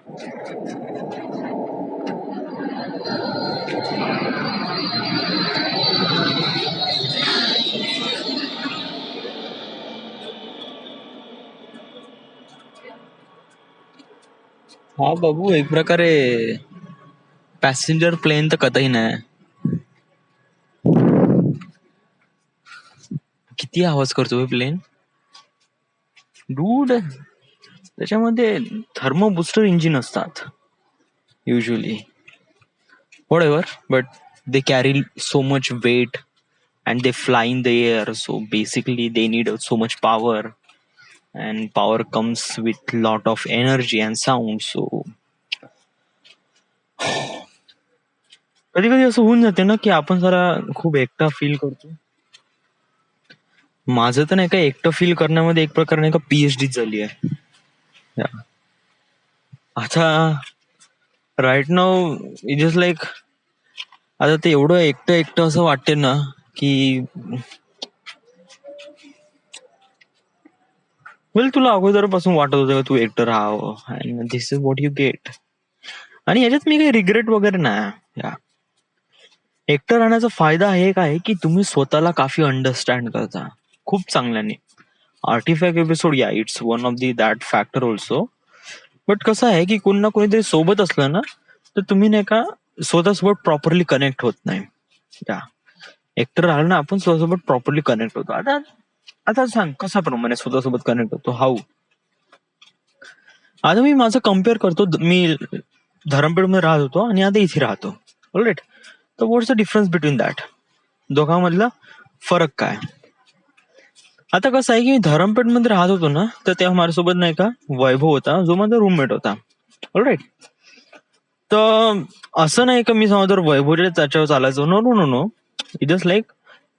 हा बाबू, एक प्रकारे पॅसेंजर प्लेन तर कतही नाही. किती आवाज करतो प्लेन डूड. त्याच्यामध्ये थर्मो बुस्टर इंजिन असतात usually. whatever, but they carry so much weight and they fly in the air, so basically they need so much power, and power comes with lot of energy and sound. So कधी कधी असं होऊन जाते ना की आपण जरा खूप एकटा फील करतो. माझं तर नाही का एकटं फील करण्यामध्ये एक प्रकार नाही का पीएचडी झाली आहे. आता right now it is like, आता ते एवढं एकटं एकटं असं वाटते ना की वेल तुला अगोदरपासून वाटत होतं का तू एकटं राहावं, and this is what you get. आणि याच्यात मी काही रिग्रेट वगैरे नाही. एकटं राहण्याचा फायदा हे काय की तुम्ही स्वतःला काफी अंडरस्टँड करता खूप चांगल्याने. आर्टिफॅक्ट एपिसोड, या it's one of the that factor also. But कसं आहे की कोण ना कोणीतरी सोबत असलं ना तर तुम्ही नाही का स्वतःसोबत प्रॉपरली कनेक्ट होत नाही. या एकटं राहिलं ना आपण स्वतःसोबत प्रॉपरली कनेक्ट होतो. आता आता सांग कसा प्रमाणे स्वतःसोबत कनेक्ट होतो, हाऊ. आता मी माझं कम्पेअर करतो, मी धरमपेठमध्ये राहत होतो आणि आता इथे राहतो. ऑलराईट, तर व्हॉट्स द डिफरन्स बिटवीन दॅट, दोघांमधला फरक काय. आता कसं आहे की मी धरमपेठमध्ये राहत होतो ना तर तेव्हा माझ्यासोबत नाही का वैभव होता, जो माझा रूममेट होता. ऑलराईट, तर असं नाही का मी समजा वैभवच्या त्याच्यावर चालायचो, no no no no. It is like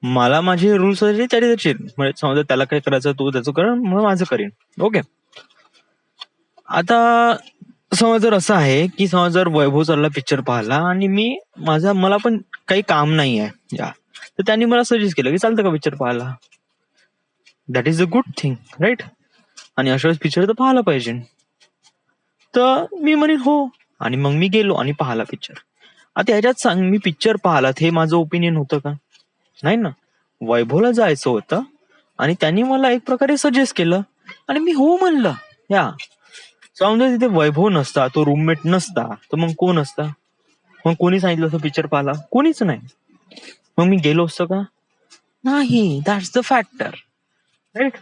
मला माझे रूल्स त्याचे त्याचे, म्हणजे समजा त्याला काय करायचं तो त्याचं कर, मग माझं करीन. ओके. आता समज जर असं आहे की समज जर वैभव चालला पिक्चर पाहायला आणि मला पण काही काम नाही आहे या, तर त्यांनी मला सजेस्ट केलं की चालतं का पिक्चर पाहायला. That is a good thing, right. आणि अशा वेळेस पिक्चर तर पाहायला पाहिजे. तर मी म्हणेन हो, आणि मग मी गेलो आणि पाहिला पिक्चर. आता ह्याच्यात सांग, मी पिक्चर पाहिला हे माझं ओपिनियन होतं का, नाही ना. वैभवला जायचं होतं आणि त्यांनी मला एक प्रकारे सजेस्ट केलं आणि मी हो म्हणलं. या समजा तिथे वैभव नसता, तो रूममेट नसता, तर मग कोण असता. मग कोणी सांगितलं असं पिक्चर पाहिला, कोणीच नाही. मग मी गेलो असतो का, नाही. That's the factor, right.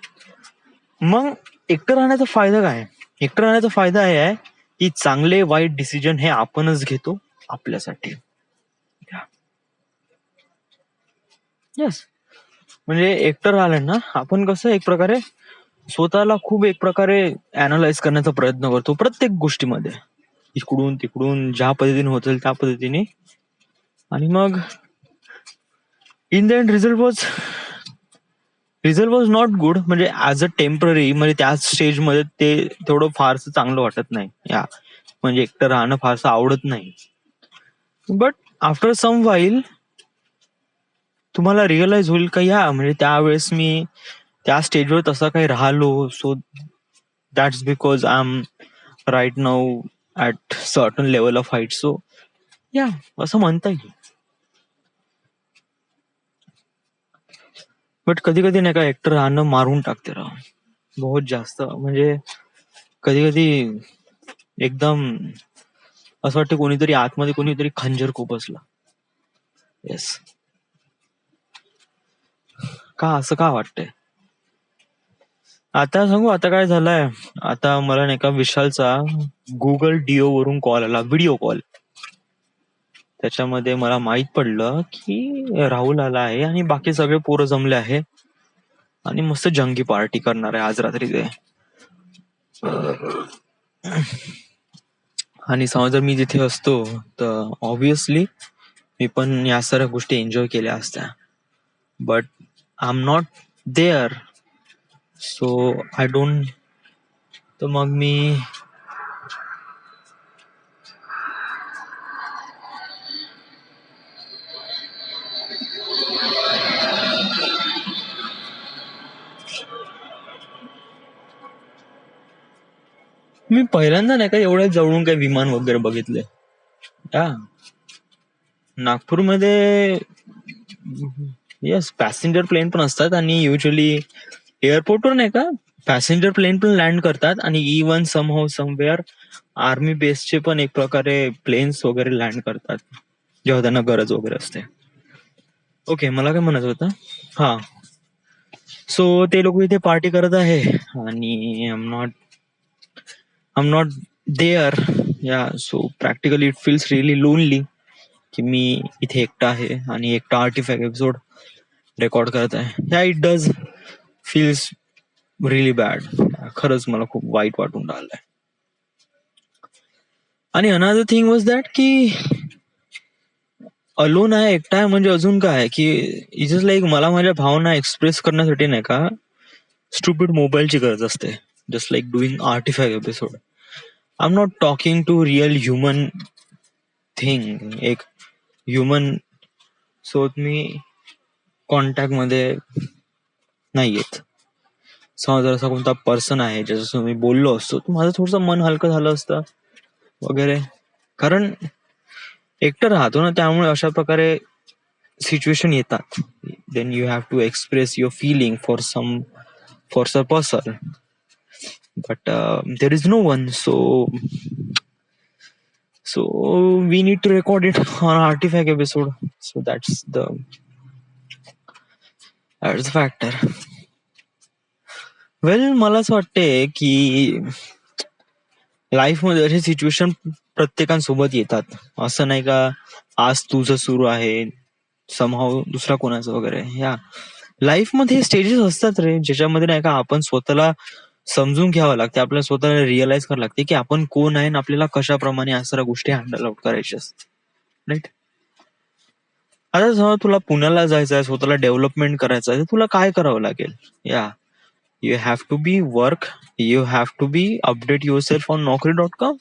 मग एकटं राहण्याचा फायदा काय. एकटं राहण्याचा फायदा हे आहे की चांगले वाईट डिसिजन हे आपणच घेतो आपल्यासाठी. येस, म्हणजे एकटं राहिलं ना आपण कसं एक प्रकारे स्वतःला खूप एक प्रकारे अनालाइज करण्याचा प्रयत्न करतो प्रत्येक गोष्टीमध्ये, इकडून तिकडून ज्या पद्धतीने होतील त्या पद्धतीने. आणि मग in the end result was not good. म्हणजे ऍज अ टेम्पररी, म्हणजे त्याच स्टेजमध्ये ते तेवढं फारसं चांगलं वाटत नाही. या म्हणजे एकटं राहणं फारसं आवडत नाही. बट आफ्टर सम व्हाईल तुम्हाला रिअलाइज होईल का, या म्हणजे त्यावेळेस मी त्या स्टेजवर तसं काही राहिलो, so that's because I am right now at certain level of height. So या असं म्हणता येईल. बट कधी कधी नाही का एकटं राहणं मारून टाकते राव, बहुत जास्त. म्हणजे कधी कधी एकदम असं वाटतं कोणीतरी आतमध्ये कोणीतरी खंजर खुपसला. येस, का असं का वाटतंय. आता सांगू आता काय झालंय. आता मला नाही का विशालचा गुगल डीओ वरून कॉल आला, व्हिडिओ कॉल. त्याच्यामध्ये मला माहित पडलं की राहुल आला आहे आणि बाकी सगळे पोरं जमले आहे आणि मस्त जंगी पार्टी करणार आहे आज रात्री ते. आणि समज जर मी तिथे असतो तर ऑब्विसली मी पण या सर्व गोष्टी एन्जॉय केल्या असत्या. But I am not there, so I don't. तर मग मी पहिल्यांदा नाही का एवढ्या जवळून काही विमान वगैरे बघितले. या नागपूरमध्ये येस पॅसेंजर प्लेन पण असतात आणि युजली एअरपोर्टवर नाही का पॅसेंजर प्लेन पण लँड करतात आणि इवन समहाऊ समवेअर आर्मी बेसचे पण एक प्रकारे प्लेन्स वगैरे लँड करतात जेव्हा त्यांना गरज वगैरे असते. ओके, मला काय म्हणायचं होतं. हा, सो ते लोक इथे पार्टी करत आहे आणि आय एम नॉट देअर. या so practically it feels really lonely की मी इथे एकटा आहे आणि एकटा आर्टिफॅक्ट एपिसोड रेकॉर्ड करत आहे. या it does feels really bad. खरंच मला खूप वाईट वाटून राहिलंय. आणि अनदर थिंग वॉज दॅट की अलोन आहे, एकटा आहे म्हणजे अजून काय की इट इज लाईक मला माझ्या भावना एक्सप्रेस करण्यासाठी नाही का स्टुपिड मोबाईलची गरज असते. Just like doing artifact episode. I am not talking to real human thing. एक ह्युमन सोबत मी कॉन्टॅक्ट मध्ये नाही येत. समजा जर असा कोणता पर्सन आहे ज्याच्यासोबत मी बोललो असतो तर माझं थोडंसं मन हलकं झालं असतं वगैरे. कारण एकटं राहतो ना, त्यामुळे अशा प्रकारे सिच्युएशन येतात. Then you have to express your feeling for some person, but there is no one. So we need to record it on artifact episode. So that's the factor. वेल मला असं वाटते की लाईफ मध्ये असे सिच्युएशन प्रत्येकासोबत येतात. असं नाही का आज तुझं सुरू आहे समहाव दुसरा कोणाचं वगैरे. या लाईफ मध्ये स्टेजेस असतात रे, ज्याच्यामध्ये नाही का आपण स्वतःला समजून घ्यावं लागते, आपल्याला स्वतःला रिअलाइज करावं लागते की आपण कोण आहे आणि आपल्याला कशाप्रमाणे या सर्व गोष्टी हँडल आउट करायच्या असतात. राईट. आता समजा तुला पुण्याला जायचं आहे, स्वतःला डेव्हलपमेंट करायचं आहे, तर तुला काय करावं लागेल. या you have to be work, you have to be update yourself on naukri.com,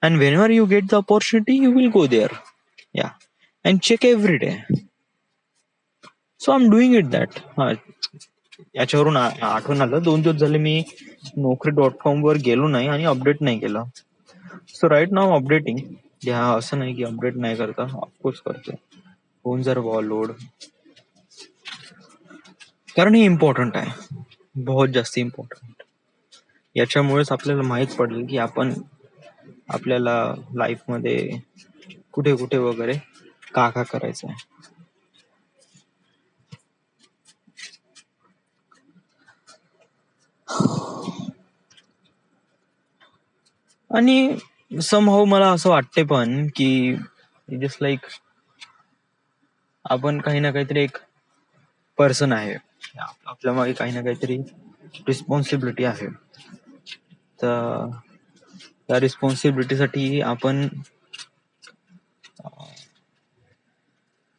and whenever you get the opportunity you will go there. Yeah, and check every day. So I'm doing it that. याच्यावरून आठवण आलं, 2 दिवस झाले मी naukri.com वर गेलो नाही आणि update नाही केलं. सो राईट नाव अपडेटिंग. या असं नाही की अपडेट नाही करता, ऑफकोर्स करतो. होऊन जर लोड, कारण हे इम्पॉर्टंट आहे, बहुत जास्त इम्पॉर्टंट. याच्यामुळेच आपल्याला माहित पडेल की आपण आपल्याला लाईफ मध्ये कुठे कुठे वगैरे का करायचं आहे. आणि समहाऊ मला असं वाटते पण की जस्ट लाईक आपण काही ना काहीतरी एक पर्सन आहे, आपल्या मागे काही ना काहीतरी रिस्पॉन्सिबिलिटी आहे. तर त्या रिस्पॉन्सिबिलिटीसाठी आपण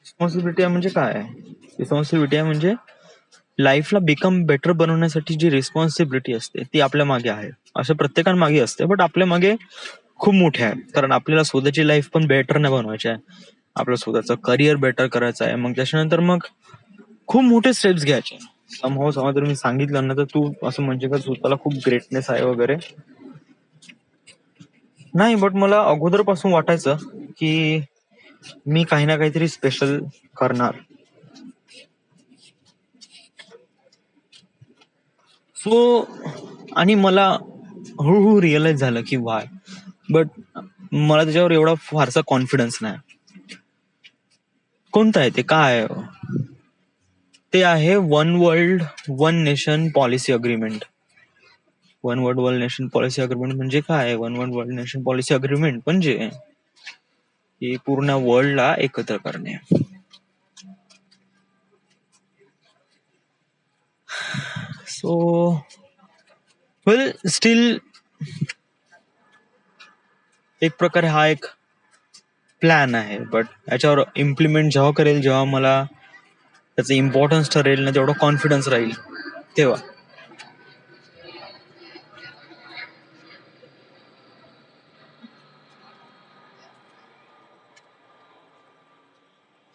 रिस्पॉन्सिबिलिटी म्हणजे काय? रिस्पॉन्सिबिलिटी म्हणजे लाईफला बिकम बेटर बनवण्यासाठी जी रिस्पॉन्सिबिलिटी असते ती आपल्या मागे आहे. असं प्रत्येकांमागे असते, बट आपल्या मागे खूप मोठे आहे. कारण आपल्याला स्वतःची लाईफ पण बेटर नाही बनवायची आहे, आपलं स्वतःचं करिअर बेटर करायचं आहे. मग त्याच्यानंतर मग खूप मोठे स्टेप्स घ्यायचे. समहाऊ जर मी सांगितलं ना तर तू असं म्हणजे का स्वतःला खूप ग्रेटनेस आहे वगैरे नाही, बट मला अगोदरपासून वाटायचं की मी काही ना काहीतरी स्पेशल करणार. सो आणि मला हळूहळू रिअलाइज झालं की वाय, बट मला त्याच्यावर एवढा फारसा कॉन्फिडन्स नाही. कोणतं आहे ते, काय आहे ते? आहे one world one nation policy agreement. One world one nation policy agreement म्हणजे काय? One world one nation policy agreement म्हणजे की पूर्ण वर्ल्डला एकत्र करणे. सो वेल स्टील एक प्रकारे हा एक प्लॅन आहे, बट याच्यावर इम्प्लिमेंट जेव्हा करेल, जेव्हा मला त्याचं इम्पॉर्टन्स ठरेल ना, तेवढा कॉन्फिडन्स राहील तेव्हा.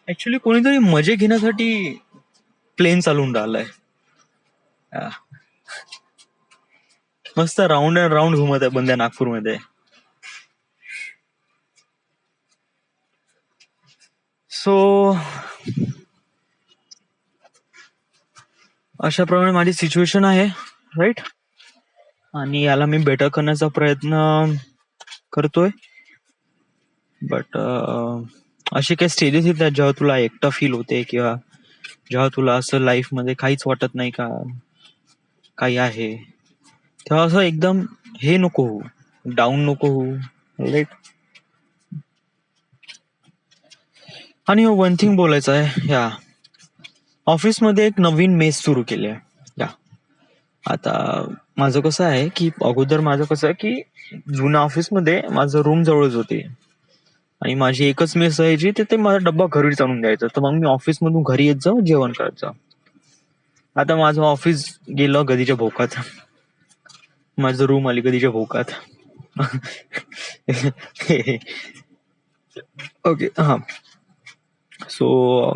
ऍक्च्युली कोणीतरी मजे घेण्यासाठी प्लेन चालवून राहिलाय. मस्त राऊंड अँड राऊंड घुमत आहे बंद्या नागपूरमध्ये. सो अशा प्रमाणे माझी सिच्युएशन आहे, राईट. आणि याला मी बेटर करण्याचा प्रयत्न करतोय. बट असे काही स्टेजेस येतात जेव्हा तुला एकटा फील होते, किंवा जेव्हा तुला असं लाईफ मध्ये काहीच वाटत नाही का काही आहे, तेव्हा असं एकदम हे नको होऊ, डाऊन नको होऊ, राईट. आणि वन थिंग बोलायचं आहे, या ऑफिसमध्ये एक नवीन मेस सुरू केली आहे. या आता माझं कसं आहे की अगोदर माझं कसं आहे की जुन्या ऑफिसमध्ये माझं रूम जवळच होती आणि माझी एकच मेस असायची, ते माझा डब्बा घरीच आणून द्यायचं, तर मग मी ऑफिस मधून घरी येत जाऊ, जेवण करायचं. आता माझं ऑफिस गेलं गदीच्या भोकात, माझं रूम आली गदीच्या भोकात. ओके, हा. सो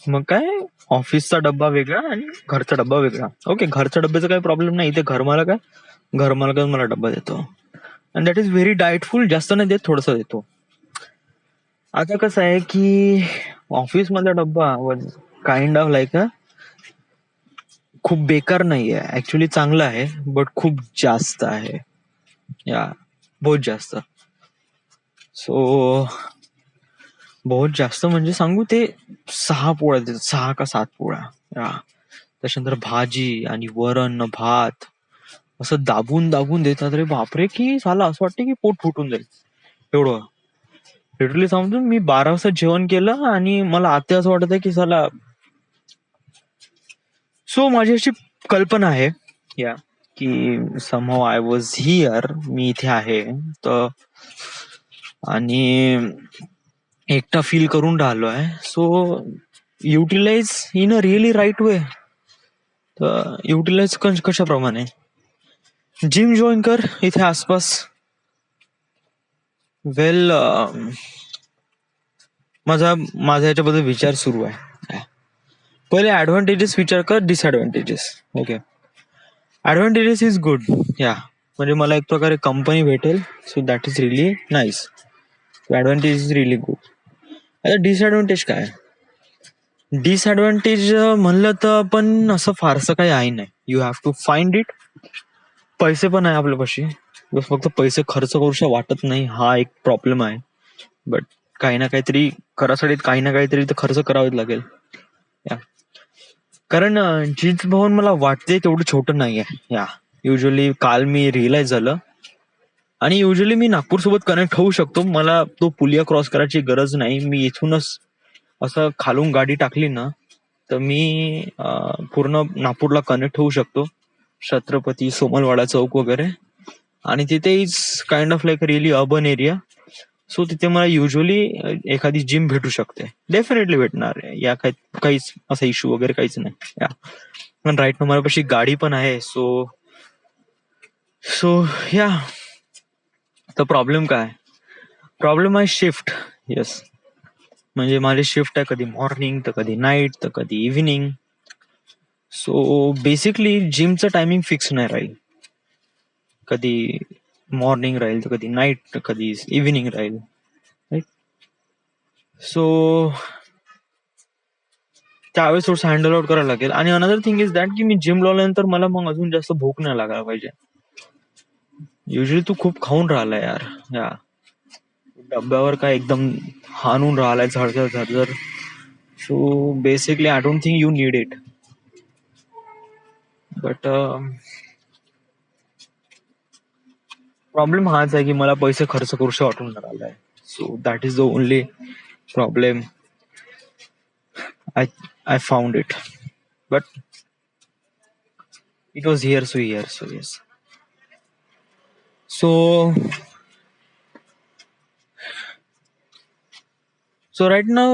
मग काय, ऑफिसचा डब्बा वेगळा आणि घरचा डब्बा वेगळा. ओके, घरच्या डब्याचा काही प्रॉब्लेम नाही, इथे घरमालकच मला डब्बा देतो, अँड दॅट इज व्हेरी डाएटफुल. जास्त नाही देत, थोडस देतो. आता कसं आहे की ऑफिस मधला डब्बा काइंड ऑफ लाईक खूप बेकार नाहीये ऍक्च्युली, चांगला आहे, बट खूप जास्त आहे, या बहुत जास्त. सो बहुत जास्त म्हणजे सांगू, ते 6 पोळ्या देतात, 6 का 7 पोळ्या. या त्याच्यानंतर भाजी आणि वरण भात असं दाबून दाबून देतात रे बापरे, की साला असं वाटतं की पोट फुटून जाईल एवढं. लिटरली सांगतो, मी 12 वाजता जेवण केलं आणि मला आता असं वाटत आहे की साला. सो माझी अशी कल्पना आहे, या की समहाऊ आय वॉज हिअर, मी इथे आहे तर, आणि एकटा फील करून राहिलो आहे. So utilize in a really right way. तर युटिलाइज कशाप्रमाणे, जिम जॉईन कर इथे आसपास. वेल, माझा याच्याबद्दल विचार सुरू आहे. पहिले ऍडव्हान्टेजेस विचार कर, disadvantages. Okay, advantages is good, या म्हणजे मला एक प्रकारे कंपनी भेटेल, so that is really nice. Advantage is really good. आता डिसएडव्हान्टेज काय, डिसएडव्हान्टेज म्हणलं तर पण असं फारसं काही आहे नाही. You have to find it. पैसे पण आहे आपल्यापाशी, बस फक्त पैसे खर्च करूशा वाटत नाही, हा एक प्रॉब्लेम आहे. बट काही ना काहीतरी करासाठी काही ना काहीतरी तर खर्च करावेच लागेल. या कारण जिज भवन मला वाटते तेवढं छोटं नाहीये. या युजली काल मी रिअलाइज झालं, आणि युजली मी नागपूर सोबत कनेक्ट होऊ शकतो, मला तो पुलिया क्रॉस करायची गरज नाही. मी इथूनच असं खालून गाडी टाकली ना, तर मी पूर्ण नागपूरला कनेक्ट होऊ शकतो, छत्रपती सोमलवाडा चौक वगैरे. आणि तिथे is kind of like really urban area. So तिथे मला युजली एखादी जिम भेटू शकते, डेफिनेटली भेटणार आहे, या काहीच असा इश्यू वगैरे काहीच नाही. या पण राईट ना माझ्यापाशी गाडी पण आहे. सो सो या तर प्रॉब्लेम काय, प्रॉब्लेम आहे शिफ्ट. येस, म्हणजे माझी शिफ्ट आहे कधी मॉर्निंग, तर कधी नाईट, तर कधी इव्हिनिंग. सो बेसिकली जिमचं टायमिंग फिक्स नाही राहील, कधी मॉर्निंग राहील, तर कधी नाईट, तर कधी इव्हिनिंग राहील, राईट. सो त्यावेळेस थोडंसं हँडल आउट करायला लागेल. आणि अनदर थिंग इज दॅट की मी जिम लावल्यानंतर मला मग अजून जास्त भूक नाही लागायला पाहिजे. युजली तू खूप खाऊन राहिला यार, या डब्यावर काय एकदम हाणून राहिलाय झरझर झरझर. So basically I don't think you need it. But problem हाच आहे की मला पैसे खर्च करूशा वाटून राहिलाय. So that is the only problem I found it, but it was here, so here, so yes. So right now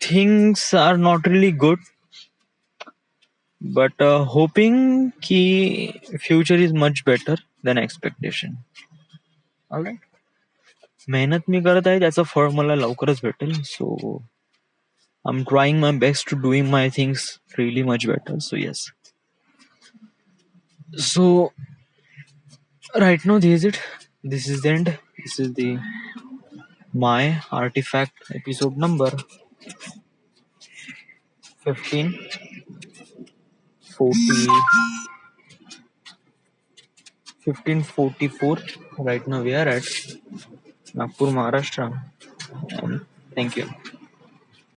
things are not really good, but hoping ki future is much better than expectation. Alright, मेहनत मी करत आहे, त्याचं फळ मला लवकरच भेटेल. So I'm trying my best to doing my things really much better. So yes. So Right now, this is it. This is the end. This is the my artifact episode number 1540 1544. Right now we are at Nagpur, Maharashtra. And thank you.